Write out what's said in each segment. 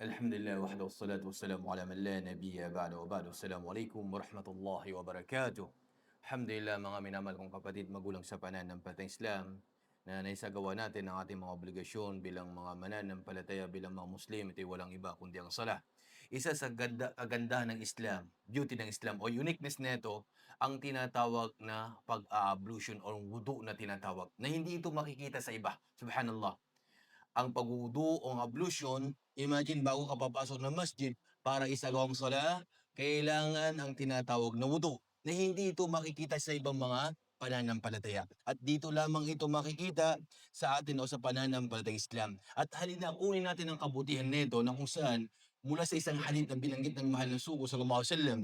Alhamdulillah wahdahu wassalatu wassalamu ala man la nabiyya ba'da wa ba'du. Assalamualaikum warahmatullahi wabarakatuh. Alhamdulillah mga minamahal kong kapatid, magulang sa pananampalatayang Islam, na naisagawa natin ang ating mga obligasyon bilang mga mananampalataya, bilang mga Muslim, ito'y walang iba kundi ang sala. Isa sa kagandahan ng Islam, beauty ng Islam o uniqueness nito, ang tinatawag na pag-a-ablution or wudu na tinatawag, na hindi ito makikita sa iba. Subhanallah. Ang pagwudu o ang ablution, imagine bago ka papasok ng masjid para isagawang sala, kailangan ang tinatawag na wudu na hindi ito makikita sa ibang mga pananampalataya. At dito lamang ito makikita sa atin o sa pananampalatayang Islam. At halina kunin natin ang kabutihan nito na kung saan mula sa isang hadith na binanggit ng mahal na sugo sallallahu alaihi wasallam,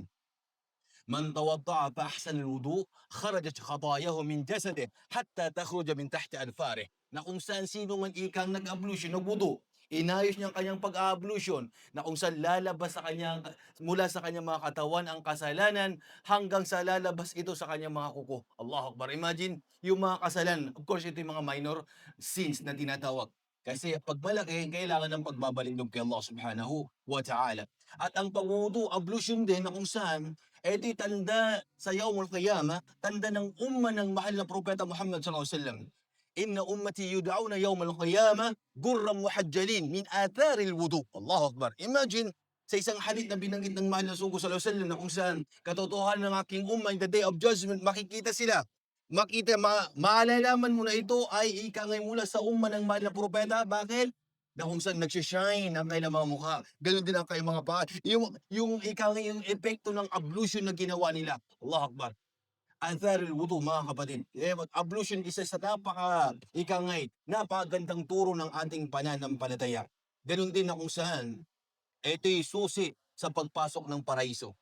من توضأ فأحسن الوضوء خرجت خطاياه من جسده حتى تخرج من تحت أظفاره. Na kung saan sino man ikang nag-ablution, nagwudu, inayos niya ang kanyang pag-ablution, na kung saan lalabas sa kanyang, mula sa kanyang mga katawan ang kasalanan hanggang sa lalabas ito sa kanyang mga kuko. Allahu Akbar. Imagine yung mga kasalanan. Of course, ito yung mga minor sins na tinatawag. Kasi pag malaki, kailangan ng pagbabalik kay Allah subhanahu wa ta'ala. At ang pagwudu, ablution din na kung saan ito'y tanda sa Yawmul Qiyamah, tanda ng umma ng mahal na propeta Muhammad sallallahu alaihi wasallam. Inna ummati yud'auna yawmal qiyamah gurran muhajjalin min atharil wudu. Allahu Akbar. Imagine sa isang hadith na binanggit ng mahal na sugo sallallahu alaihi wasallam na kung saan katotohanan ng aking umma in the day of judgment, makikita sila. Maalalaman mo na ito ay ikangay mula sa umma ng mahal na propeta. Bakit? Na kung saan nagsishine ang kanilang mga mukha. Ganun din ang kanilang mga paa. Yung ikangay, yung epekto ng ablution na ginawa nila. Allah Akbar. Atharil wudu, mga kapatid. Ablution isa sa ikangay, napakagandang turo ng ating pananampalataya. Ganun din na kung saan ito'y susi sa pagpasok ng paraiso.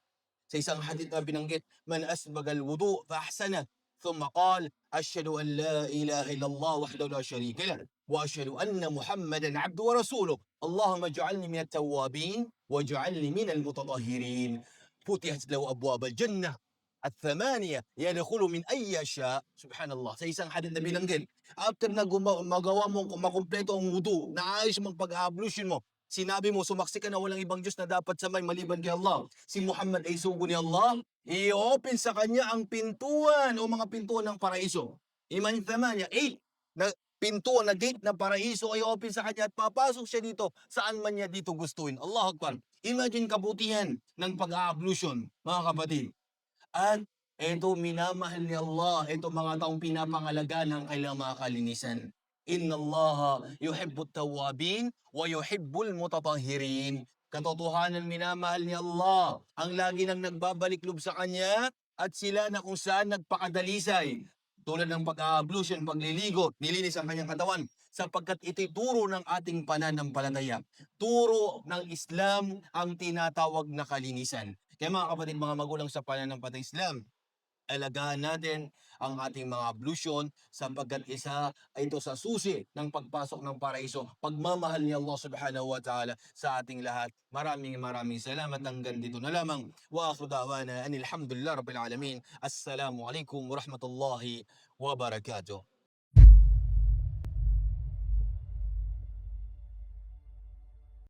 Sa isang hadith na binanggit, man asbagal wudu fa ahsana ثم قال أشهد أن لا إله إلا الله وحده لا شريك له وأشهد أن محمدا عبده ورسوله اللهم اجعلني من التوابين واجعلني من المتطهرين فتحت له أبواب الجنة الثمانية يدخل من أي شاء. Subhanallah. Sa isang hadith na binanggit, after na magawa mo makumpleto ang wudu, naayos mong pag-ablution mo, sinabi mo, sumaksi ka na walang ibang Diyos na dapat samay maliban kay Allah. Si Muhammad ay sugo ni Allah. I-open sa kanya ang pintuan o mga pintuan ng paraiso. Iman thamanya, 8 na pintuan na gate ng paraiso ay open sa kanya at papasok siya dito saan man niya dito gustuin. Allahu Akbar. Imagine kabutihan ng pag-ablution, mga kapatid. At ito minamahal ni Allah, ito mga taong pinapangalagaan ng kailang mga kalinisan. Inna Allah yuhibbut tawwabin wa yuhibbul mutatahhirin. Katotohanan, minamahal ni Allah ang lagi nang nagbabalik loob sa Kanya at sila na kung saan nagpakadalisay. Tulad ng pag-ablution, pagliligo, nilinis ang kanyang katawan sapagkat ito'y turo ng ating pananampalataya. Turo ng Islam ang tinatawag na kalinisan. Kaya mga kapatid, mga magulang sa pananampalatayang Islam, alagaan natin ang ating mga ablution sapagkat isa ay ito sa susi ng pagpasok ng paraiso. Pagmamahal ni Allah subhanahu wa ta'ala sa ating lahat. Maraming salamat. Hanggang dito na lamang. Wa akhiru da'wana anil hamdulillah rabbil alamin. Assalamu alaikum warahmatullahi wabarakatuh.